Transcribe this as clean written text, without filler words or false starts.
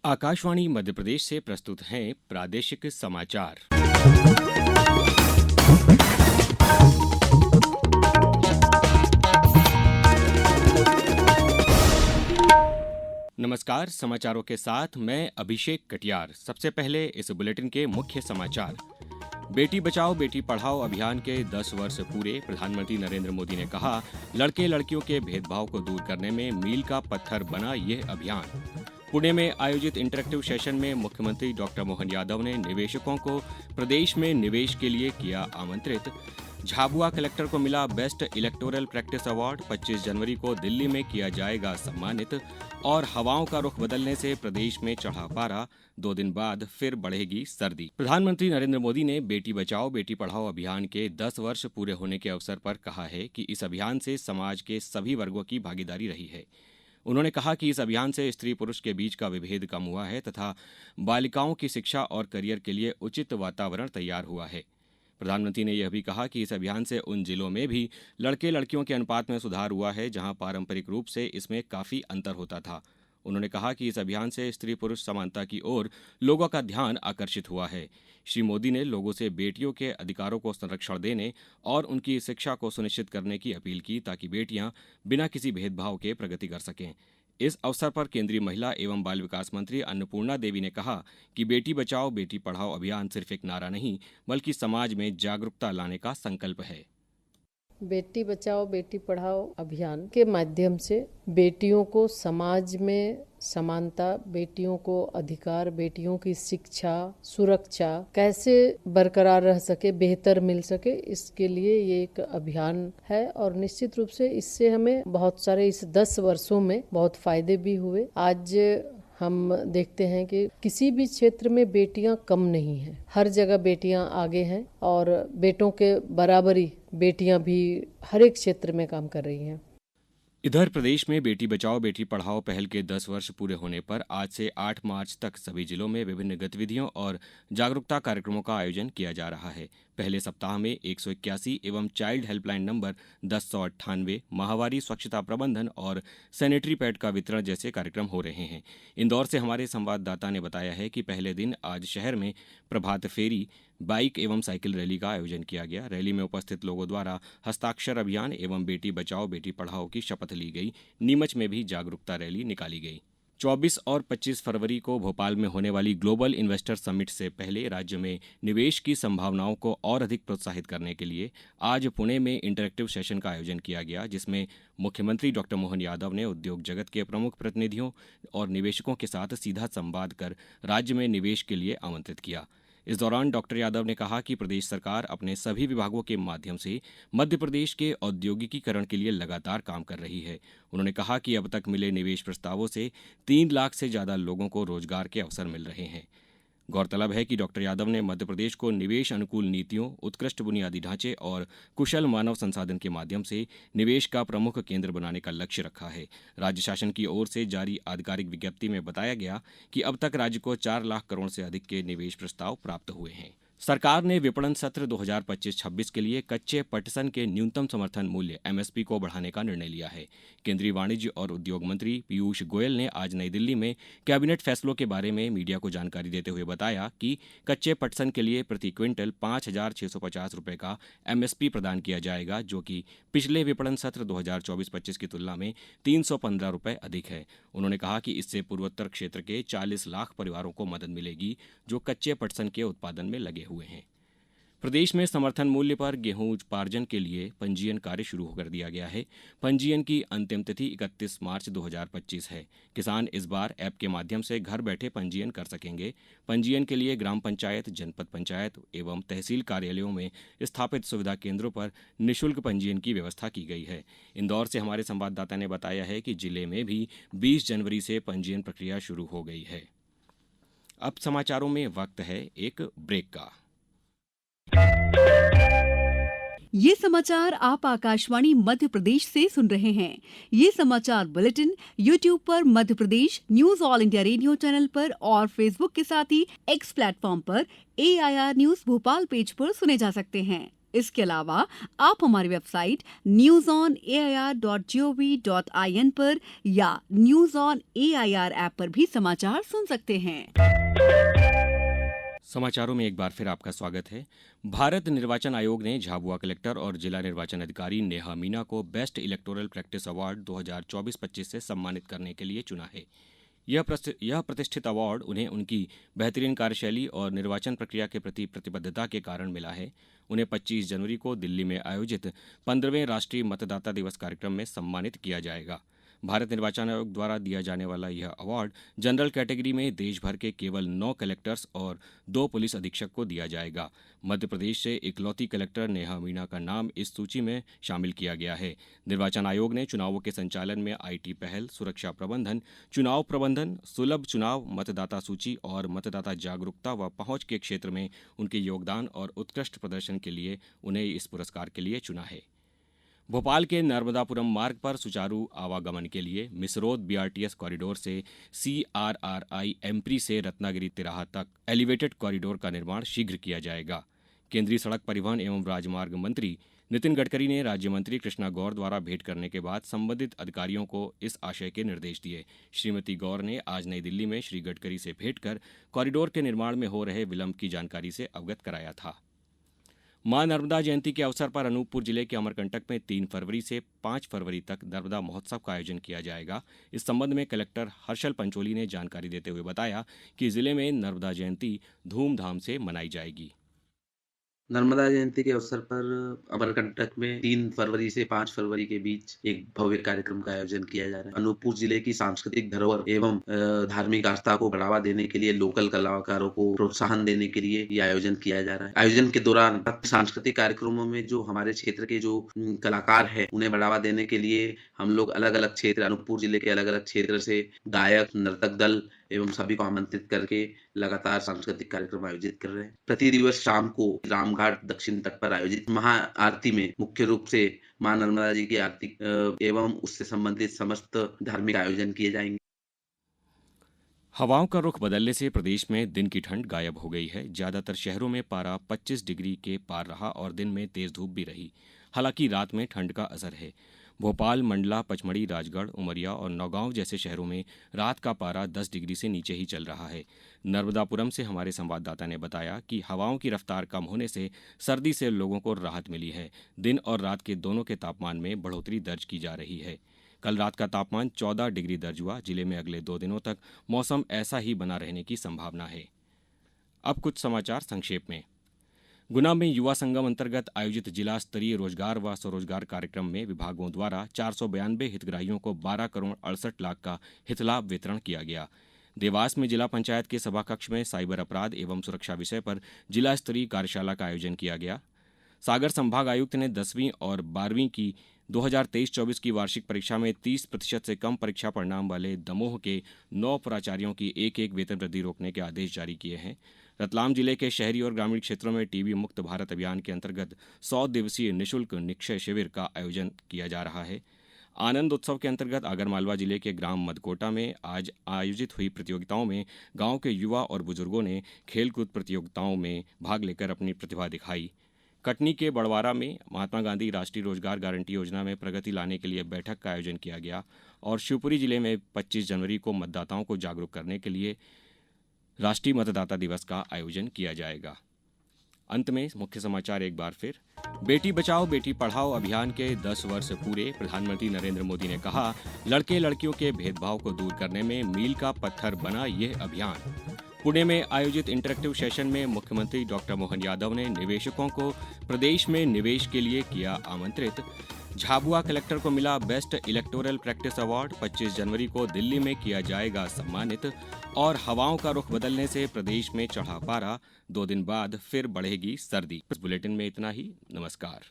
आकाशवाणी मध्य प्रदेश से प्रस्तुत हैं प्रादेशिक समाचार। नमस्कार, समाचारों के साथ मैं अभिषेक कटियार। सबसे पहले इस बुलेटिन के मुख्य समाचार। बेटी बचाओ बेटी पढ़ाओ अभियान के 10 वर्ष पूरे। प्रधानमंत्री नरेंद्र मोदी ने कहा, लड़के लड़कियों के भेदभाव को दूर करने में मील का पत्थर बना यह अभियान। पुणे में आयोजित इंटरेक्टिव सेशन में मुख्यमंत्री डॉक्टर मोहन यादव ने निवेशकों को प्रदेश में निवेश के लिए किया आमंत्रित। झाबुआ कलेक्टर को मिला बेस्ट इलेक्टोरल प्रैक्टिस अवार्ड। 25 जनवरी को दिल्ली में किया जाएगा सम्मानित। और हवाओं का रुख बदलने से प्रदेश में चढ़ा पारा, 2 दिन बाद फिर बढ़ेगी सर्दी। प्रधानमंत्री नरेंद्र मोदी ने बेटी बचाओ बेटी पढ़ाओ अभियान के 10 वर्ष पूरे होने के अवसर पर कहा है कि इस अभियान से समाज के सभी वर्गों की भागीदारी रही है। उन्होंने कहा कि इस अभियान से स्त्री पुरुष के बीच का विभेद कम हुआ है तथा बालिकाओं की शिक्षा और करियर के लिए उचित वातावरण तैयार हुआ है। प्रधानमंत्री ने यह भी कहा कि इस अभियान से उन जिलों में भी लड़के लड़कियों के अनुपात में सुधार हुआ है जहां पारंपरिक रूप से इसमें काफी अंतर होता था। उन्होंने कहा कि इस अभियान से स्त्री पुरुष समानता की ओर लोगों का ध्यान आकर्षित हुआ है। श्री मोदी ने लोगों से बेटियों के अधिकारों को संरक्षण देने और उनकी शिक्षा को सुनिश्चित करने की अपील की ताकि बेटियां बिना किसी भेदभाव के प्रगति कर सकें। इस अवसर पर केंद्रीय महिला एवं बाल विकास मंत्री अन्नपूर्णा देवी ने कहा कि बेटी बचाओ बेटी पढ़ाओ अभियान सिर्फ एक नारा नहीं बल्कि समाज में जागरूकता लाने का संकल्प है। बेटी बचाओ बेटी पढ़ाओ अभियान के माध्यम से बेटियों को समाज में समानता, बेटियों को अधिकार, बेटियों की शिक्षा, सुरक्षा कैसे बरकरार रह सके, बेहतर मिल सके, इसके लिए ये एक अभियान है। और निश्चित रूप से इससे हमें बहुत सारे इस 10 वर्षों में बहुत फायदे भी हुए। आज हम देखते हैं कि किसी भी क्षेत्र में बेटियां कम नहीं हैं, हर जगह बेटियां आगे हैं और बेटों के बराबरी बेटियां भी हर एक क्षेत्र में काम कर रही हैं। इधर प्रदेश में बेटी बचाओ बेटी पढ़ाओ पहल के 10 वर्ष पूरे होने पर आज से 8 मार्च तक सभी जिलों में विभिन्न गतिविधियों और जागरूकता कार्यक्रमों का आयोजन किया जा रहा है। पहले सप्ताह में 181 एवं चाइल्ड हेल्पलाइन नंबर 1098, माहवारी स्वच्छता प्रबंधन और सैनिटरी पैड का वितरण जैसे कार्यक्रम हो रहे हैं। इंदौर से हमारे संवाददाता ने बताया है कि पहले दिन आज शहर में प्रभात फेरी, बाइक एवं साइकिल रैली का आयोजन किया गया। रैली में उपस्थित लोगों द्वारा हस्ताक्षर अभियान एवं बेटी बचाओ बेटी पढ़ाओ की शपथ ली गई। नीमच में भी जागरूकता रैली निकाली गई। 24 और 25 फरवरी को भोपाल में होने वाली ग्लोबल इन्वेस्टर समिट से पहले राज्य में निवेश की संभावनाओं को और अधिक प्रोत्साहित करने के लिए आज पुणे में इंटरेक्टिव सेशन का आयोजन किया गया, जिसमें मुख्यमंत्री डॉक्टर मोहन यादव ने उद्योग जगत के प्रमुख प्रतिनिधियों और निवेशकों के साथ सीधा संवाद कर राज्य में निवेश के लिए आमंत्रित किया। इस दौरान डॉक्टर यादव ने कहा कि प्रदेश सरकार अपने सभी विभागों के माध्यम से मध्य प्रदेश के औद्योगिकीकरण के लिए लगातार काम कर रही है। उन्होंने कहा कि अब तक मिले निवेश प्रस्तावों से 3 लाख से ज्यादा लोगों को रोजगार के अवसर मिल रहे हैं। गौरतलब है कि डॉक्टर यादव ने मध्य प्रदेश को निवेश अनुकूल नीतियों, उत्कृष्ट बुनियादी ढांचे और कुशल मानव संसाधन के माध्यम से निवेश का प्रमुख केंद्र बनाने का लक्ष्य रखा है। राज्य शासन की ओर से जारी आधिकारिक विज्ञप्ति में बताया गया कि अब तक राज्य को 4 लाख करोड़ से अधिक के निवेश प्रस्ताव प्राप्त हुए हैं। सरकार ने विपणन सत्र 2025-26 के लिए कच्चे पटसन के न्यूनतम समर्थन मूल्य एमएसपी को बढ़ाने का निर्णय लिया है। केंद्रीय वाणिज्य और उद्योग मंत्री पीयूष गोयल ने आज नई दिल्ली में कैबिनेट फैसलों के बारे में मीडिया को जानकारी देते हुए बताया कि कच्चे पटसन के लिए प्रति क्विंटल 5,650 रुपये का एमएसपी प्रदान किया जाएगा, जो कि पिछले विपणन सत्र 2024-25 की तुलना में 315 रुपये अधिक है। उन्होंने कहा कि इससे पूर्वोत्तर क्षेत्र के 40 लाख परिवारों को मदद मिलेगी जो कच्चे पटसन के उत्पादन में लगे हुए हैं। प्रदेश में समर्थन मूल्य पर गेहूं उपार्जन के लिए पंजीयन कार्य शुरू कर दिया गया है। पंजीयन की अंतिम तिथि 31 मार्च 2025 है। किसान इस बार ऐप के माध्यम से घर बैठे पंजीयन कर सकेंगे। पंजीयन के लिए ग्राम पंचायत, जनपद पंचायत एवं तहसील कार्यालयों में स्थापित सुविधा केंद्रों पर निःशुल्क पंजीयन की व्यवस्था की गई है। इंदौर से हमारे संवाददाता ने बताया है कि जिले में भी 20 जनवरी से पंजीयन प्रक्रिया शुरू हो गई है। अब समाचारों में वक्त है एक ब्रेक का। ये समाचार आप आकाशवाणी मध्य प्रदेश से सुन रहे हैं। ये समाचार बुलेटिन YouTube पर Madhya Pradesh news All India Radio channel पर और फेसबुक के साथ ही एक्स प्लेटफॉर्म पर AIR न्यूज भोपाल पेज पर सुने जा सकते हैं। इसके अलावा आप हमारी वेबसाइट newsonair.gov.in पर या न्यूज ऑन एआईआर ऐप पर भी समाचार सुन सकते हैं। समाचारों में एक बार फिर आपका स्वागत है। भारत निर्वाचन आयोग ने झाबुआ कलेक्टर और जिला निर्वाचन अधिकारी नेहा मीना को बेस्ट इलेक्टोरल प्रैक्टिस अवार्ड 2024-25 से सम्मानित करने के लिए चुना है। यह प्रतिष्ठित अवार्ड उन्हें उनकी बेहतरीन कार्यशैली और निर्वाचन प्रक्रिया के प्रति प्रतिबद्धता के कारण मिला है। उन्हें 25 जनवरी को दिल्ली में आयोजित 15वें राष्ट्रीय मतदाता दिवस कार्यक्रम में सम्मानित किया जाएगा। भारत निर्वाचन आयोग द्वारा दिया जाने वाला यह अवार्ड जनरल कैटेगरी में देश भर के केवल 9 कलेक्टर्स और 2 पुलिस अधीक्षक को दिया जाएगा। मध्य प्रदेश से इकलौती कलेक्टर नेहा मीना का नाम इस सूची में शामिल किया गया है। निर्वाचन आयोग ने चुनावों के संचालन में आईटी पहल, सुरक्षा प्रबंधन, चुनाव प्रबंधन, सुलभ चुनाव, मतदाता सूची और मतदाता जागरूकता व पहुंच के क्षेत्र में उनके योगदान और उत्कृष्ट प्रदर्शन के लिए उन्हें इस पुरस्कार के लिए चुना है। भोपाल के नर्मदापुरम मार्ग पर सुचारू आवागमन के लिए मिसरोद बीआरटीएस कॉरिडोर से सीआरआरआई एम्प्री से रत्नागिरी तिराहा तक एलिवेटेड कॉरिडोर का निर्माण शीघ्र किया जाएगा। केंद्रीय सड़क परिवहन एवं राजमार्ग मंत्री नितिन गडकरी ने राज्य मंत्री कृष्णा गौर द्वारा भेंट करने के बाद संबंधित अधिकारियों को इस आशय के निर्देश दिए। श्रीमती गौर ने आज नई दिल्ली में श्री गडकरी से भेंट कर कॉरिडोर के निर्माण में हो रहे विलंब की जानकारी से अवगत कराया था। मां नर्मदा जयंती के अवसर पर अनूपपुर जिले के अमरकंटक में 3 फरवरी से 5 फरवरी तक नर्मदा महोत्सव का आयोजन किया जाएगा। इस संबंध में कलेक्टर हर्षल पंचोली ने जानकारी देते हुए बताया कि जिले में नर्मदा जयंती धूमधाम से मनाई जाएगी। नर्मदा जयंती के अवसर पर अमरकंटक में 3 फरवरी से 5 फरवरी के बीच एक भव्य कार्यक्रम का आयोजन किया जा रहा है। अनूपपुर जिले की सांस्कृतिक धरोहर एवं धार्मिक आस्था को बढ़ावा देने के लिए लोकल कलाकारों को प्रोत्साहन देने के लिए ये आयोजन किया जा रहा है। आयोजन के दौरान सांस्कृतिक कार्यक्रमों में जो हमारे क्षेत्र के जो कलाकार है उन्हें बढ़ावा देने के लिए हम लोग अलग अलग क्षेत्र, अनूपपुर जिले के अलग अलग क्षेत्र से गायक, नर्तक दल एवं सभी को आमंत्रित करके लगातार सांस्कृतिक कार्यक्रम आयोजित कर रहे हैं। प्रति दिवस शाम को रामघाट दक्षिण तट पर आयोजित महाआरती में मुख्य रूप से मां नर्मदा जी की आरती एवं उससे संबंधित समस्त धार्मिक आयोजन किए जाएंगे। हवाओं का रुख बदलने से प्रदेश में दिन की ठंड गायब हो गई है। ज्यादातर शहरों में पारा 25 डिग्री के पार रहा और दिन में तेज धूप भी रही। हालांकि रात में ठंड का असर है। भोपाल, मंडला, पचमढ़ी, राजगढ़, उमरिया और नौगांव जैसे शहरों में रात का पारा 10 डिग्री से नीचे ही चल रहा है। नर्मदापुरम से हमारे संवाददाता ने बताया कि हवाओं की रफ्तार कम होने से सर्दी से लोगों को राहत मिली है। दिन और रात के दोनों के तापमान में बढ़ोतरी दर्ज की जा रही है। कल रात का तापमान 14 डिग्री दर्ज हुआ। जिले में अगले 2 दिनों तक मौसम ऐसा ही बना रहने की संभावना है। अब कुछ समाचार संक्षेप में। गुना में युवा संगम अंतर्गत आयोजित जिला स्तरीय रोजगार व स्वरोजगार कार्यक्रम में विभागों द्वारा 492 हितग्राहियों को 12 करोड़ 68 लाख का हितलाभ वितरण किया गया। देवास में जिला पंचायत के सभा कक्ष में साइबर अपराध एवं सुरक्षा विषय पर जिला स्तरीय कार्यशाला का आयोजन किया गया। सागर संभाग आयुक्त ने 10वीं और 12वीं की 2023-24 की वार्षिक परीक्षा में 30% से कम परीक्षा परिणाम वाले दमोह के 9 प्राचार्यों की एक वेतन वृद्धि रोकने के आदेश जारी किए हैं। रतलाम जिले के शहरी और ग्रामीण क्षेत्रों में टीबी मुक्त भारत अभियान के अंतर्गत 100 दिवसीय निःशुल्क निक्षय शिविर का आयोजन किया जा रहा है। आनंद उत्सव के अंतर्गत आगरमालवा जिले के ग्राम मदकोटा में आज आयोजित हुई प्रतियोगिताओं में गांव के युवा और बुजुर्गों ने खेलकूद प्रतियोगिताओं में भाग लेकर अपनी प्रतिभा दिखाई। कटनी के बड़वारा में महात्मा गांधी राष्ट्रीय रोजगार गारंटी योजना में प्रगति लाने के लिए बैठक का आयोजन किया गया और शिवपुरी जिले में 25 जनवरी को मतदाताओं को जागरूक करने के लिए राष्ट्रीय मतदाता दिवस का आयोजन किया जाएगा। अंत में मुख्य समाचार एक बार फिर। बेटी बचाओ बेटी पढ़ाओ अभियान के 10 वर्ष पूरे। प्रधानमंत्री नरेंद्र मोदी ने कहा, लड़के लड़कियों के भेदभाव को दूर करने में मील का पत्थर बना ये अभियान। पुणे में आयोजित इंटरेक्टिव सेशन में मुख्यमंत्री डॉक्टर मोहन यादव ने निवेशकों को प्रदेश में निवेश के लिए किया आमंत्रित। झाबुआ कलेक्टर को मिला बेस्ट इलेक्टोरल प्रैक्टिस अवार्ड। 25 जनवरी को दिल्ली में किया जाएगा सम्मानित। और हवाओं का रुख बदलने से प्रदेश में चढ़ा पारा, 2 दिन बाद फिर बढ़ेगी सर्दी। इस बुलेटिन में इतना ही। नमस्कार।